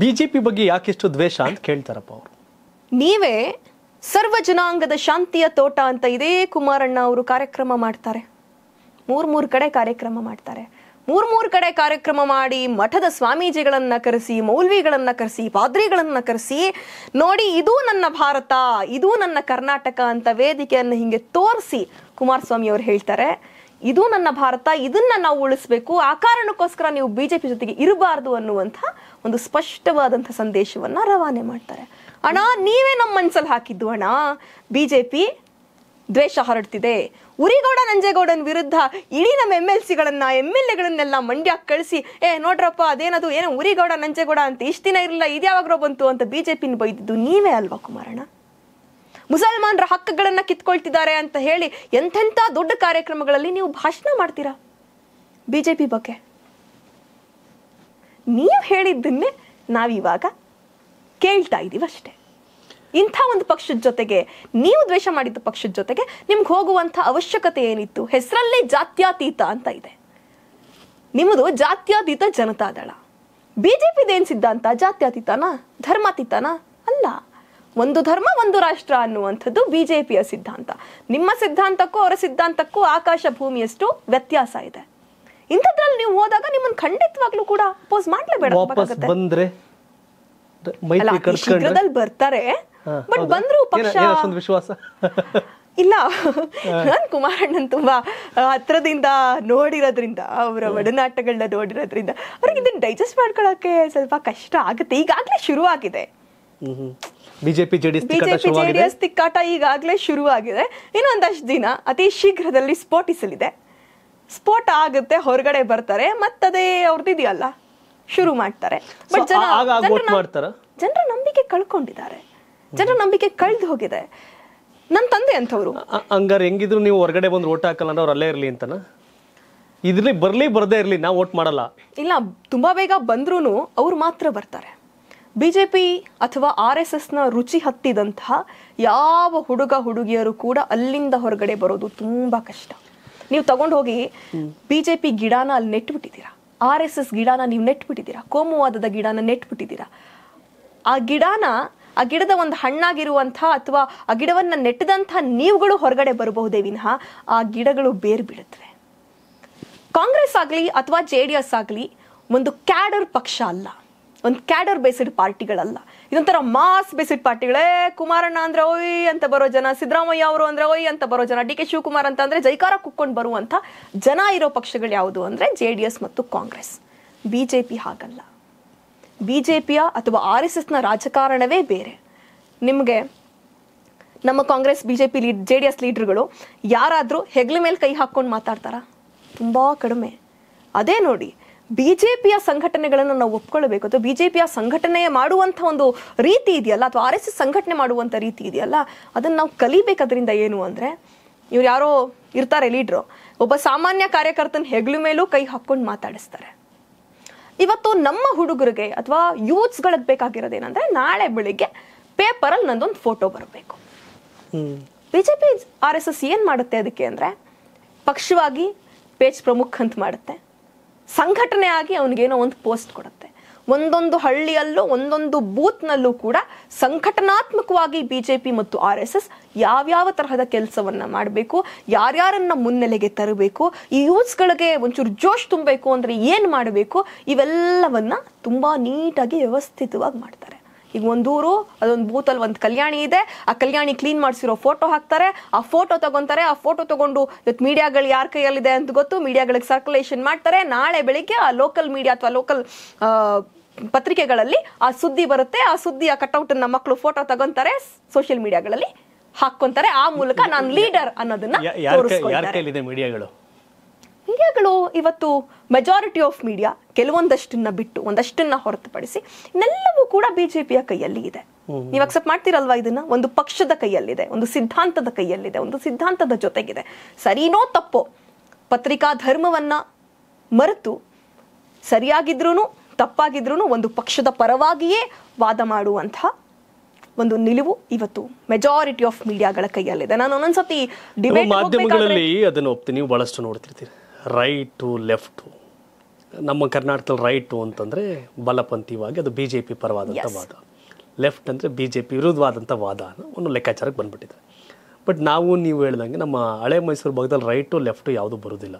BJP ಬಗ್ಗೆ ಯಾಕೆಷ್ಟು ದ್ವೇಷ ಅಂತ ಕೇಳ್ತಾರಪ್ಪ ಅವರು. ನೀವೇ ಸರ್ವ ಜನಾಂಗದ ಶಾಂತಿಯ ತೋಟ ಅಂತ ಇದೇ ಕುಮಾರಣ್ಣ ಅವರು ಕಾರ್ಯಕ್ರಮ ಮಾಡ್ತಾರೆ. ಮೂರ್ ಕಡೆ ಕಾರ್ಯಕ್ರಮ ಮಾಡ್ತಾರೆ. ಮೂರ್ ಕಡೆ ಕಾರ್ಯಕ್ರಮ ಮಾಡಿ ಮಠದ ಸ್ವಾಮೀಜಿಗಳನ್ನ ಕರೆಸಿ, ಮೌಲ್ವಿಗಳನ್ನ ಕರೆಸಿ, ಪಾದ್ರಿಗಳನ್ನ ಕರೆಸಿ, ನೋಡಿ ಇದು ನನ್ನ ಭಾರತ, ಇದು ನನ್ನ ಕರ್ನಾಟಕ ಅಂತ ವೇದಿಕೆಯನ್ನು ಹಿಂಗೆ ತೋರಿಸಿ ಕುಮಾರಸ್ವಾಮಿ ಅವರು ಹೇಳ್ತಾರೆ, ಇದು ನನ್ನ ಭಾರತ, ಇದನ್ನ ನಾವು ಉಳಿಸ್ಬೇಕು, ಆ ಕಾರಣಕ್ಕೋಸ್ಕರ ನೀವು ಬಿಜೆಪಿ ಜೊತೆಗೆ ಇರಬಾರ್ದು ಅನ್ನುವಂಥ ಒಂದು ಸ್ಪಷ್ಟವಾದಂಥ ಸಂದೇಶವನ್ನ ರವಾನೆ ಮಾಡ್ತಾರೆ. ಅಣ್ಣ, ನೀವೇ ನಮ್ಮ ಮನ್ಸಲ್ಲಿ ಹಾಕಿದ್ದು ಅಣ್ಣ, ಬಿಜೆಪಿ ದ್ವೇಷ ಹರಡ್ತಿದೆ. ಉರಿಗೌಡ ನಂಜೇಗೌಡನ ವಿರುದ್ಧ ಇಡೀ ನಮ್ಮ MLCಗಳನ್ನ ಮಂಡ್ಯಕ್ಕೆ ಕಳಿಸಿ, ನೋಡ್ರಪ್ಪ ಅದೇನದು ಏನೋ ಉರಿಗೌಡ ನಂಜೇಗೌಡ ಅಂತ ಇಷ್ಟ ದಿನ ಇರಲಿಲ್ಲ, ಇದ್ಯಾವಾಗ್ರೋ ಬಂತು ಅಂತ ಬಿಜೆಪಿನ ಬೈದಿದ್ದು ನೀವೇ ಅಲ್ವಾ ಕುಮಾರಣ್ಣ? ಮುಸಲ್ಮಾನರ ಹಕ್ಕುಗಳನ್ನ ಕಿತ್ಕೊಳ್ತಿದ್ದಾರೆ ಅಂತ ಹೇಳಿ ಎಂತೆಂಥ ದೊಡ್ಡ ಕಾರ್ಯಕ್ರಮಗಳಲ್ಲಿ ನೀವು ಭಾಷಣ ಮಾಡ್ತೀರಾ ಬಿಜೆಪಿ ಬಗ್ಗೆ. ನೀವು ಹೇಳಿದ್ದನ್ನೇ ನಾವಿವಾಗ ಕೇಳ್ತಾ ಇದೀವಿ ಅಷ್ಟೇ. ಇಂಥ ಒಂದು ಪಕ್ಷದ ಜೊತೆಗೆ, ನೀವು ದ್ವೇಷ ಮಾಡಿದ್ದ ಪಕ್ಷದ ಜೊತೆಗೆ ನಿಮ್ಗೆ ಹೋಗುವಂಥ ಅವಶ್ಯಕತೆ ಏನಿತ್ತು? ಹೆಸರಲ್ಲೇ ಜಾತ್ಯತೀತ ಅಂತ ಇದೆ. ನಿಮ್ಮದು ಜಾತ್ಯತೀತ ಜನತಾದಳ. ಬಿಜೆಪಿದೇನ್ ಸಿದ್ಧಾಂತ? ಜಾತ್ಯತೀತನಾ? ಧರ್ಮಾತೀತನಾ? ಅಲ್ಲ. ಒಂದು ಧರ್ಮ ಒಂದು ರಾಷ್ಟ್ರ ಅನ್ನುವಂಥದ್ದು ಬಿಜೆಪಿಯ ಸಿದ್ಧಾಂತ. ನಿಮ್ಮ ಸಿದ್ಧಾಂತಕ್ಕೂ ಅವರ ಸಿದ್ಧಾಂತಕ್ಕೂ ಆಕಾಶ ಭೂಮಿಯಷ್ಟು ವ್ಯತ್ಯಾಸ ಇದೆ. ಇಂಥದ್ರಲ್ಲಿ ನೀವು ಹೋದಾಗ ನಿಮ್ಮನ್ನು ಖಂಡಿತವಾಗ್ಲೂ ಕೂಡ ಅಪೋಸ್ ಮಾಡ್ಲೇಬೇಡ. ಶೀಘ್ರದಲ್ಲಿ ಬರ್ತಾರೆ, ಬಟ್ ಬಂದ್ರು ಪಕ್ಷ ವಿಶ್ವಾಸ ಇಲ್ಲ. ನಾನು ಕುಮಾರಣ್ಣನ್ ತುಂಬಾ ಹತ್ರದಿಂದ ನೋಡಿರೋದ್ರಿಂದ, ಅವರ ಒಡನಾಟಗಳನ್ನ ನೋಡಿರೋದ್ರಿಂದ ಅವ್ರಿಗೆ ಇದನ್ನ ಡೈಜೆಸ್ಟ್ ಮಾಡ್ಕೊಳಕ್ಕೆ ಸ್ವಲ್ಪ ಕಷ್ಟ ಆಗುತ್ತೆ. ಈಗಾಗ್ಲೇ ಶುರು ಆಗಿದೆ. ಬಿಜೆಪಿ ಜೆಡಿಎಸ್ ತಿಕ್ಕಾಟ ಈಗಾಗಲೇ ಶುರುವಾಗಿದೆ. ಇನ್ನೊಂದಷ್ಟು ದಿನ ಅತಿ ಶೀಘ್ರದಲ್ಲಿ ಸ್ಫೋಟಿಸಲಿದೆ. ಸ್ಫೋಟ ಆಗುತ್ತೆ, ಹೊರಗಡೆ ಬರ್ತಾರೆ, ಮತ್ತದೇ ಅವ್ರದ್ದಿದೆಯಲ್ಲ ಶುರು ಮಾಡ್ತಾರೆ. ಬಟ್ ಜನರ ನಂಬಿಕೆ ಕಳ್ಕೊಂಡಿದ್ದಾರೆ. ಜನರ ನಂಬಿಕೆ ಕಳ್ದು ಹೋಗಿದೆ. ನನ್ನ ತಂದೆ ಅಂತವ್ರು ಹಂಗಾರೆ ಹೆಂಗಿದ್ರು ನೀವು ಹೊರಗಡೆ ಬಂದು ಓಟ್ ಹಾಕಲ್ಲ ಅಂದ್ರೆ ಅವ್ರು ಅಲ್ಲೇ ಇರ್ಲಿ ಅಂತನ? ಇದ್ರಲ್ಲಿ ಬರ್ದೇ ಇರ್ಲಿ, ನಾವು ಓಟ್ ಮಾಡಲ್ಲ. ಇಲ್ಲ, ತುಂಬಾ ಬೇಗ ಬಂದ್ರೂ ಅವ್ರು ಮಾತ್ರ ಬರ್ತಾರೆ. ಬಿಜೆಪಿ ಅಥವಾ RSSನ ರುಚಿ ಹತ್ತಿದಂತಹ ಯಾವ ಹುಡುಗ ಹುಡುಗಿಯರು ಕೂಡ ಅಲ್ಲಿಂದ ಹೊರಗಡೆ ಬರೋದು ತುಂಬಾ ಕಷ್ಟ. ನೀವು ತಗೊಂಡು ಹೋಗಿ ಬಿಜೆಪಿ ಗಿಡನ ಅಲ್ಲಿ ನೆಟ್ಬಿಟ್ಟಿದ್ದೀರಾ, RSS ಗಿಡನ ನೀವು ನೆಟ್ಬಿಟ್ಟಿದ್ದೀರಾ, ಕೋಮುವಾದದ ಗಿಡನ ನೆಟ್ಬಿಟ್ಟಿದ್ದೀರಾ. ಆ ಗಿಡದ ಒಂದು ಹಣ್ಣಾಗಿರುವಂಥ ಅಥವಾ ಆ ಗಿಡವನ್ನ ನೆಟ್ಟದಂಥ ನೀವುಗಳು ಹೊರಗಡೆ ಬರಬಹುದೇ ವಿನಃ ಆ ಗಿಡಗಳು ಬೇರು ಬಿಡುತ್ತವೆ. ಕಾಂಗ್ರೆಸ್ ಆಗಲಿ ಅಥವಾ JDS ಆಗಲಿ ಒಂದು ಕ್ಯಾಡರ್ ಪಕ್ಷ ಅಲ್ಲ, ಒಂದು ಕ್ಯಾಡರ್ ಬೇಸ್ಡ್ ಪಾರ್ಟಿಗಳಲ್ಲ. ಇದೊಂಥರ ಮಾಸ್ ಬೇಸ್ಡ್ ಪಾರ್ಟಿಗಳೇ. ಕುಮಾರಣ್ಣ ಅಂದ್ರೆ ಓಯ್ ಅಂತ ಬರೋ ಜನ, ಸಿದ್ದರಾಮಯ್ಯ ಅವರು ಅಂದ್ರೆ ಓಯ್ ಅಂತ ಬರೋ ಜನ, DK ಶಿವಕುಮಾರ್ ಅಂತ ಅಂದ್ರೆ ಜೈಕಾರ ಕುಕ್ಕೊಂಡು ಬರುವಂಥ ಜನ ಇರೋ ಪಕ್ಷಗಳು ಯಾವುದು ಅಂದ್ರೆ JDS ಮತ್ತು ಕಾಂಗ್ರೆಸ್. ಬಿಜೆಪಿ ಹಾಗಲ್ಲ. ಬಿಜೆಪಿಯ ಅಥವಾ RSSನ ರಾಜಕಾರಣವೇ ಬೇರೆ. ನಿಮಗೆ ನಮ್ಮ ಕಾಂಗ್ರೆಸ್ ಬಿಜೆಪಿ JDS ಲೀಡರ್ಗಳು ಯಾರಾದರೂ ಹೆಗ್ಲ ಮೇಲೆ ಕೈ ಹಾಕ್ಕೊಂಡು ಮಾತಾಡ್ತಾರಾ? ತುಂಬಾ ಕಡಿಮೆ. ಅದೇ ನೋಡಿ, ಬಿಜೆಪಿಯ ಸಂಘಟನೆಗಳನ್ನು ನಾವು ಒಪ್ಕೊಳ್ಬೇಕು, ಅಥವಾ ಬಿಜೆಪಿಯ ಸಂಘಟನೆ ಮಾಡುವಂಥ ಒಂದು ರೀತಿ ಇದೆಯಲ್ಲ, ಅಥವಾ RSS ಸಂಘಟನೆ ಮಾಡುವಂಥ ರೀತಿ ಇದೆಯಲ್ಲ, ಅದನ್ನು ನಾವು ಕಲಿಬೇಕದ್ರಿಂದ. ಏನು ಅಂದರೆ, ಇವ್ರು ಯಾರೋ ಇರ್ತಾರೆ ಲೀಡ್ರು, ಒಬ್ಬ ಸಾಮಾನ್ಯ ಕಾರ್ಯಕರ್ತನ ಹೆಗ್ಲು ಮೇಲೂ ಕೈ ಹಾಕ್ಕೊಂಡು ಮಾತಾಡಿಸ್ತಾರೆ. ಇವತ್ತು ನಮ್ಮ ಹುಡುಗರಿಗೆ ಅಥವಾ ಯೂತ್ಸ್ಗಳಿಗೆ ಬೇಕಾಗಿರೋದೇನಂದ್ರೆ, ನಾಳೆ ಬೆಳಿಗ್ಗೆ ಪೇಪರಲ್ಲಿ ನಂದೊಂದು ಫೋಟೋ ಬರಬೇಕು. ಬಿಜೆಪಿ RSS ಏನು ಮಾಡುತ್ತೆ ಅದಕ್ಕೆ ಅಂದರೆ, ಪಕ್ಷವಾಗಿ ಪೇಜ್ ಪ್ರಮುಖ ಅಂತ ಮಾಡುತ್ತೆ, ಸಂಘಟನೆ ಆಗಿ ಅವನಿಗೇನೋ ಒಂದು ಪೋಸ್ಟ್ ಕೊಡುತ್ತೆ. ಒಂದೊಂದು ಹಳ್ಳಿಯಲ್ಲೂ ಒಂದೊಂದು ಬೂತ್ನಲ್ಲೂ ಕೂಡ ಸಂಘಟನಾತ್ಮಕವಾಗಿ ಬಿಜೆಪಿ ಮತ್ತು RSS ಯಾವ್ಯಾವ ತರಹದ ಕೆಲಸವನ್ನ ಮಾಡಬೇಕು, ಯಾರ್ಯಾರನ್ನ ಮುನ್ನೆಲೆಗೆ ತರಬೇಕು, ಈ ಯೂತ್ಸ್ಗಳಿಗೆ ಒಂಚೂರು ಜೋಶ್ ತುಂಬಬೇಕು ಅಂದ್ರೆ ಏನು ಮಾಡಬೇಕು, ಇವೆಲ್ಲವನ್ನ ತುಂಬಾ ನೀಟಾಗಿ ವ್ಯವಸ್ಥಿತವಾಗಿ ಮಾಡ್ತಾರೆ. ಈಗ ಒಂದೂರು ಅದೊಂದು ಬೂತಲ್ಲಿ ಒಂದು ಕಲ್ಯಾಣಿ ಇದೆ, ಆ ಕಲ್ಯಾಣಿ ಕ್ಲೀನ್ ಮಾಡಿಸಿರೋ ಫೋಟೋ ಹಾಕ್ತಾರೆ, ಆ ಫೋಟೋ ತಗೊಂತಾರೆ, ಆ ಫೋಟೋ ತಗೊಂಡು ಇವತ್ತು ಮೀಡಿಯಾಗಳು ಯಾರ ಕೈಯಲ್ಲಿದೆ ಅಂತ ಗೊತ್ತು, ಮೀಡಿಯಾಗಳಿಗೆ ಸರ್ಕ್ಯುಲೇಷನ್ ಮಾಡ್ತಾರೆ. ನಾಳೆ ಬೆಳಿಗ್ಗೆ ಆ ಲೋಕಲ್ ಮೀಡಿಯಾ ಅಥವಾ ಲೋಕಲ್ ಪತ್ರಿಕೆಗಳಲ್ಲಿ ಆ ಸುದ್ದಿ ಬರುತ್ತೆ. ಆ ಸುದ್ದಿಯ ಕಟ್ಔಟನ್ನ ಮಕ್ಕಳು ಫೋಟೋ ತಗೊಂತಾರೆ, ಸೋಷಿಯಲ್ ಮೀಡಿಯಾಗಳಲ್ಲಿ ಹಾಕೊಂತಾರೆ. ಆ ಮೂಲಕ ನಾನು ಲೀಡರ್ ಅನ್ನೋದನ್ನ ಮೀಡಿಯಾಗಳು ಇವತ್ತು ಮೆಜಾರಿಟಿ ಆಫ್ ಮೀಡಿಯಾ ಕೆಲವೊಂದಷ್ಟನ್ನ ಬಿಟ್ಟು ಒಂದಷ್ಟನ್ನ ಹೊರತುಪಡಿಸಿ ಇನ್ನೆಲ್ಲವೂ ಕೂಡ ಬಿಜೆಪಿಯ ಕೈಯಲ್ಲಿ ಇದೆ. ನೀವು ಅಕ್ಸೆಪ್ಟ್ ಮಾಡ್ತೀರಲ್ವಾ? ಇದನ್ನ ಒಂದು ಪಕ್ಷದ ಕೈಯಲ್ಲಿದೆ, ಒಂದು ಸಿದ್ಧಾಂತದ ಕೈಯಲ್ಲಿದೆ, ಒಂದು ಸಿದ್ಧಾಂತದ ಜೊತೆಗಿದೆ. ಸರಿನೋ ತಪ್ಪೋ ಪತ್ರಿಕಾ ಧರ್ಮವನ್ನ ಮರೆತು ಸರಿಯಾಗಿದ್ರೂ ತಪ್ಪಾಗಿದ್ರೂ ಒಂದು ಪಕ್ಷದ ಪರವಾಗಿಯೇ ವಾದ ಮಾಡುವಂತಹ ಒಂದು ನಿಲುವು ಇವತ್ತು ಮೆಜಾರಿಟಿ ಆಫ್ ಮೀಡಿಯಾಗಳ ಕೈಯಲ್ಲಿದೆ. ನಾನು ಒಂದೊಂದ್ಸತಿ ಡಿಬೇಟ್ ಮಾಧ್ಯಮಗಳಲ್ಲಿ ಅದನ್ನು ಒಪ್ತೀನಿ, ನೀವು ಬಹಳಷ್ಟು ನೋಡ್ತಿರ್ತೀರಿ, ರೈಟು ಲೆಫ್ಟು ನಮ್ಮ ಕರ್ನಾಟಕದಲ್ಲಿ ರೈಟು ಅಂತಂದರೆ ಬಲಪಂಥೀಯವಾಗಿ ಅದು ಬಿ ಜೆ ಪಿ ಪರವಾದಂಥ ವಾದ, ಲೆಫ್ಟ್ ಅಂದರೆ ಬಿ ಜೆ ಪಿ ವಿರುದ್ಧವಾದಂಥ ವಾದ ಅನ್ನೋ ಒಂದು ಲೆಕ್ಕಾಚಾರಕ್ಕೆ ಬಂದ್ಬಿಟ್ಟಿದೆ. ಬಟ್ ನೀವು ಹೇಳ್ದಂಗೆ ನಮ್ಮ ಹಳೆ ಮೈಸೂರು ಭಾಗದಲ್ಲಿ ರೈಟು ಲೆಫ್ಟು ಯಾವುದೂ ಬರೋದಿಲ್ಲ.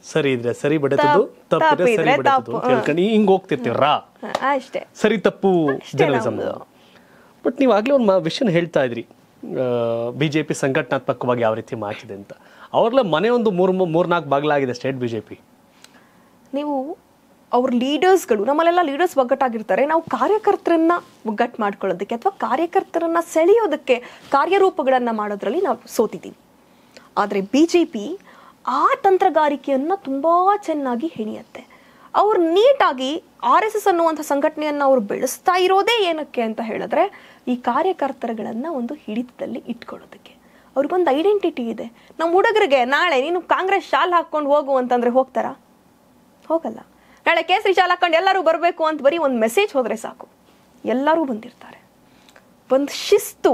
ಸರಿ ಇದ್ರೆ ಸರಿ ಬಡತದ್ದು, ತಪ್ಪಿದ್ರೆ ಸರಿ ಬಡತದ್ದು ಅಂತ ಹೇಳ್ಕೊಂಡು ಹಿಂಗೆ ಹೋಗ್ತಿರ್ತೀವಿ ಅಷ್ಟೇ, ಸರಿ ತಪ್ಪು ಜರ್ನಲಿಸಮ್. ಬಟ್ ನೀವು ಆಗಲೇ ಒಂದು ವಿಷಯನ ಹೇಳ್ತಾ ಇದ್ರಿ, ಬಿ ಜೆ ಪಿ ಸಂಘಟನಾತ್ಮಕವಾಗಿ ಯಾವ ರೀತಿ ಮಾಡ್ತಿದೆ ಅಂತ. ಅವ್ರಲ್ಲ ಮನೆ ಒಂದು 3-4 ಬಾಗಿಲಾಗಿದೆ ಸ್ಟೇಟ್ ಬಿ ಜೆ ಪಿ. ನೀವು ಅವ್ರ ಲೀಡರ್ಸ್ಗಳು, ನಮ್ಮಲ್ಲೆಲ್ಲ ಲೀಡರ್ಸ್ ಒಗ್ಗಟ್ಟಾಗಿರ್ತಾರೆ, ನಾವು ಕಾರ್ಯಕರ್ತರನ್ನ ಒಗ್ಗಟ್ಟು ಮಾಡ್ಕೊಳ್ಳೋದಕ್ಕೆ ಅಥವಾ ಕಾರ್ಯಕರ್ತರನ್ನ ಸೆಳೆಯೋದಕ್ಕೆ ಕಾರ್ಯರೂಪಗಳನ್ನು ಮಾಡೋದ್ರಲ್ಲಿ ನಾವು ಸೋತಿದ್ದೀವಿ. ಆದರೆ ಬಿ ಜೆ ಪಿ ಆ ತಂತ್ರಗಾರಿಕೆಯನ್ನು ತುಂಬ ಚೆನ್ನಾಗಿ ಹೆಣಿಯುತ್ತೆ. ಅವ್ರು ನೀಟಾಗಿ RSS ಅನ್ನುವಂಥ ಸಂಘಟನೆಯನ್ನು ಅವರು ಬೆಳೆಸ್ತಾ ಇರೋದೇ ಏನಕ್ಕೆ ಅಂತ ಹೇಳಿದ್ರೆ, ಈ ಕಾರ್ಯಕರ್ತರುಗಳನ್ನು ಒಂದು ಹಿಡಿತದಲ್ಲಿ ಇಟ್ಕೊಳ್ಳೋದಕ್ಕೆ. ಅವ್ರಿಗೊಂದು ಐಡೆಂಟಿಟಿ ಇದೆ. ನಮ್ಮ ಹುಡುಗರಿಗೆ ನಾಳೆ ನೀನು ಕಾಂಗ್ರೆಸ್ ಶಾಲ್ ಹಾಕ್ಕೊಂಡು ಹೋಗು ಅಂತಂದರೆ ಹೋಗ್ತಾರಾ? ಹೋಗಲ್ಲ. ನಾಳೆ ಕೇಸರಿ ಶಾಲ್ ಹಾಕೊಂಡು ಎಲ್ಲರೂ ಬರಬೇಕು ಅಂತ ಬರೀ ಒಂದು ಮೆಸೇಜ್ ಹೋದರೆ ಸಾಕು, ಎಲ್ಲರೂ ಬಂದಿರ್ತಾರೆ. ಒಂದು ಶಿಸ್ತು,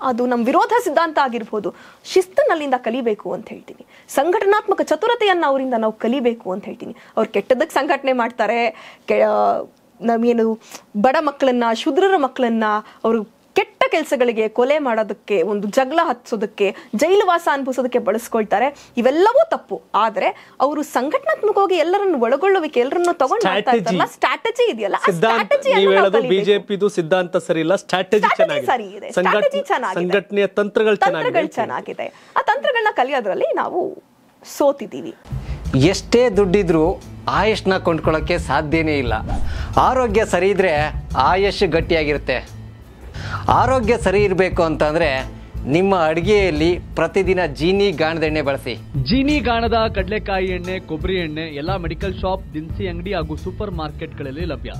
ಅದು ನಮ್ಮ ವಿರೋಧ ಸಿದ್ಧಾಂತ ಆಗಿರ್ಬೋದು, ಶಿಸ್ತುನಲ್ಲಿಂದ ಕಲಿಬೇಕು ಅಂತ ಹೇಳ್ತೀನಿ. ಸಂಘಟನಾತ್ಮಕ ಚತುರತೆಯನ್ನು ಅವರಿಂದ ನಾವು ಕಲಿಬೇಕು ಅಂತ ಹೇಳ್ತೀನಿ. ಅವ್ರು ಕೆಟ್ಟದಕ್ಕೆ ಸಂಘಟನೆ ಮಾಡ್ತಾರೆ, ನಾವೇನು ಬಡ ಮಕ್ಕಳನ್ನ, ಶೂದ್ರರ ಮಕ್ಕಳನ್ನ ಅವರು ಕೆಟ್ಟ ಕೆಲಸಗಳಿಗೆ, ಕೊಲೆ ಮಾಡೋದಕ್ಕೆ, ಒಂದು ಜಗಳ ಹಚ್ಚೋದಕ್ಕೆ, ಜೈಲುವಾಸ ಅನುಭವಿಸೋದಕ್ಕೆ ಬಳಸ್ಕೊಳ್ತಾರೆ. ಇವೆಲ್ಲವೂ ತಪ್ಪು. ಆದರೆ ಅವರು ಸಂಘಟನಾತ್ಮಕವಾಗಿ ಎಲ್ಲರನ್ನು ಒಳಗೊಳ್ಳುವಿಕೆ, ಎಲ್ಲರನ್ನು ತಗೊಂಡು ಸ್ಟ್ರಾಟಜಿ ಇದೆಯಲ್ಲ, ಬಿಜೆಪಿದು ಸಿದ್ಧಾಂತ ಸರಿ ಇಲ್ಲ, ಸ್ಟ್ರಾಟಜಿ ಸರಿ ಇದೆ, ಸ್ಟ್ರಾಟಜಿ ಚೆನ್ನಾಗಿದೆ, ಸಂಘಟನೆಯ ತಂತ್ರಗಳು ಚೆನ್ನಾಗಿದೆ. ಆ ತಂತ್ರಗಳನ್ನ ಕಲಿಯೋದ್ರಲ್ಲಿ ನಾವು ಸೋತಿದ್ದೀವಿ. ಎಷ್ಟೇ ದುಡ್ಡಿದ್ರೂ ಆಯುಷ್ನ ಕೊಂಡ್ಕೊಳ್ಳೋಕ್ಕೆ ಸಾಧ್ಯನೇ ಇಲ್ಲ. ಆರೋಗ್ಯ ಸರಿ ಇದ್ರೆ ಆಯುಷ್ ಗಟ್ಟಿಯಾಗಿರುತ್ತೆ. ಆರೋಗ್ಯ ಸರಿ ಇರಬೇಕು ಅಂತಂದ್ರೆ ನಿಮ್ಮ ಅಡುಗೆಯಲ್ಲಿ ಪ್ರತಿದಿನ ಜೀನಿ ಗಾಣದ ಎಣ್ಣೆ ಬಳಸಿ. ಜೀನಿ ಗಾಣದ ಕಡಲೆಕಾಯಿ ಎಣ್ಣೆ, ಕೊಬ್ಬರಿ ಎಣ್ಣೆ ಎಲ್ಲ ಮೆಡಿಕಲ್ ಶಾಪ್, ದಿನಸಿ ಅಂಗಡಿ ಹಾಗೂ ಸೂಪರ್ ಮಾರ್ಕೆಟ್ಗಳಲ್ಲಿ ಲಭ್ಯ.